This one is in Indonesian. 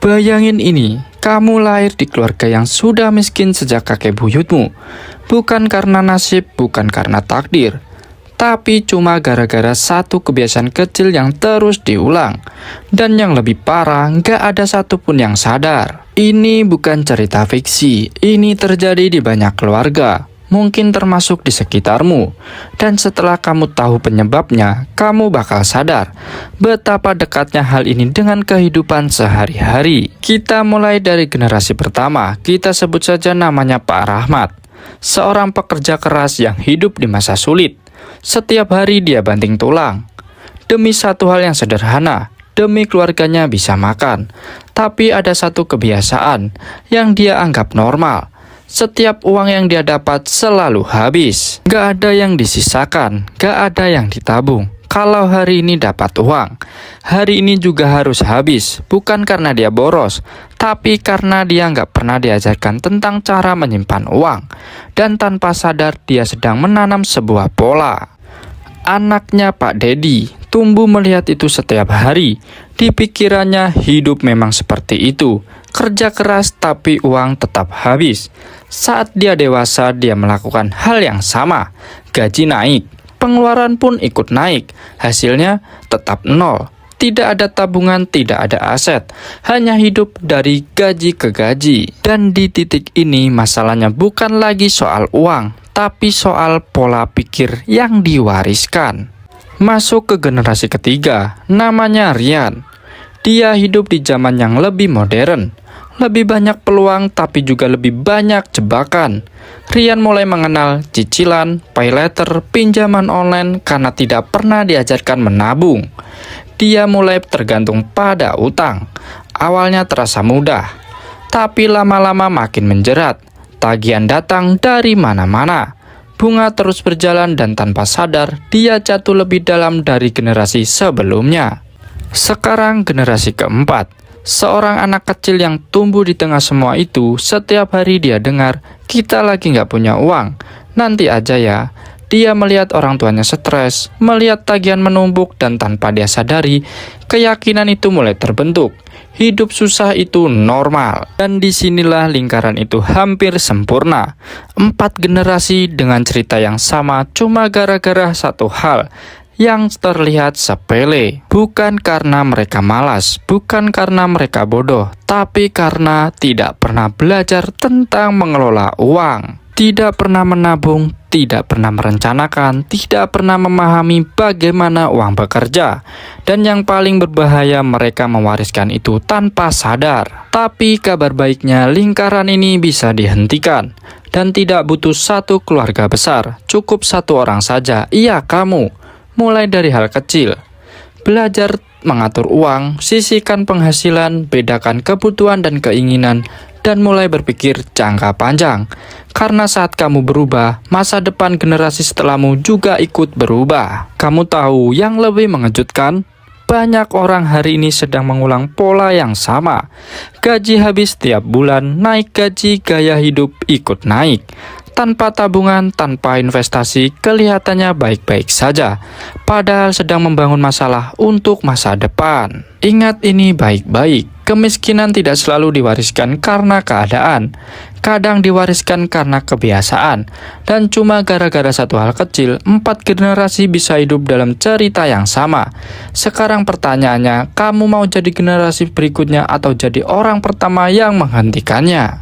Bayangin ini, kamu lahir di keluarga yang sudah miskin sejak kakek buyutmu. Bukan karena nasib, bukan karena takdir, tapi cuma gara-gara satu kebiasaan kecil yang terus diulang. Dan yang lebih parah, nggak ada satupun yang sadar. Ini bukan cerita fiksi, ini terjadi di banyak keluarga, mungkin termasuk di sekitarmu. Dan setelah kamu tahu penyebabnya, kamu bakal sadar betapa dekatnya hal ini dengan kehidupan sehari-hari. Kita mulai dari generasi pertama, kita sebut saja namanya Pak Rahmat. Seorang pekerja keras yang hidup di masa sulit. Setiap hari dia banting tulang demi satu hal yang sederhana, demi keluarganya bisa makan. Tapi ada satu kebiasaan yang dia anggap normal. Setiap uang yang dia dapat selalu habis. Gak ada yang disisakan, gak ada yang ditabung. Kalau hari ini dapat uang, hari ini juga harus habis. Bukan karena dia boros, tapi karena dia gak pernah diajarkan tentang cara menyimpan uang. Dan tanpa sadar dia sedang menanam sebuah pola. Anaknya Pak Dedi tumbuh melihat itu setiap hari. Di pikirannya hidup memang seperti itu. Kerja keras tapi uang tetap habis. Saat dia dewasa dia melakukan hal yang sama. Gaji naik, pengeluaran pun ikut naik. Hasilnya tetap nol. Tidak ada tabungan, tidak ada aset. Hanya hidup dari gaji ke gaji. Dan di titik ini masalahnya bukan lagi soal uang, tapi soal pola pikir yang diwariskan. Masuk ke generasi ketiga, namanya Rian. Dia hidup di zaman yang lebih modern. Lebih banyak peluang tapi juga lebih banyak jebakan. Rian mulai mengenal cicilan, pay letter, pinjaman online karena tidak pernah diajarkan menabung. Dia mulai tergantung pada utang. Awalnya terasa mudah, tapi lama-lama makin menjerat. Tagihan datang dari mana-mana. Bunga terus berjalan dan tanpa sadar dia jatuh lebih dalam dari generasi sebelumnya. Sekarang generasi keempat. Seorang anak kecil yang tumbuh di tengah semua itu, setiap hari dia dengar, kita lagi nggak punya uang, nanti aja ya. Dia melihat orang tuanya stres, melihat tagihan menumpuk, dan tanpa dia sadari, keyakinan itu mulai terbentuk. Hidup susah itu normal. Dan disinilah lingkaran itu hampir sempurna. 4 generasi dengan cerita yang sama cuma gara-gara satu hal yang terlihat sepele. Bukan karena mereka malas, bukan karena mereka bodoh, tapi karena tidak pernah belajar tentang mengelola uang. Tidak pernah menabung, tidak pernah merencanakan, tidak pernah memahami bagaimana uang bekerja. Dan yang paling berbahaya, mereka mewariskan itu tanpa sadar. Tapi kabar baiknya, lingkaran ini bisa dihentikan. Dan tidak butuh satu keluarga besar, cukup satu orang saja, iya kamu. Mulai dari hal kecil, belajar mengatur uang, sisihkan penghasilan, bedakan kebutuhan dan keinginan, dan mulai berpikir jangka panjang. Karena saat kamu berubah, masa depan generasi setelahmu juga ikut berubah. Kamu tahu yang lebih mengejutkan? Banyak orang hari ini sedang mengulang pola yang sama. Gaji habis tiap bulan, naik gaji, gaya hidup ikut naik. Tanpa tabungan, tanpa investasi, kelihatannya baik-baik saja. Padahal sedang membangun masalah untuk masa depan. Ingat ini baik-baik. Kemiskinan tidak selalu diwariskan karena keadaan. Kadang diwariskan karena kebiasaan. Dan cuma gara-gara satu hal kecil, 4 generasi bisa hidup dalam cerita yang sama. Sekarang pertanyaannya, kamu mau jadi generasi berikutnya atau jadi orang pertama yang menghentikannya?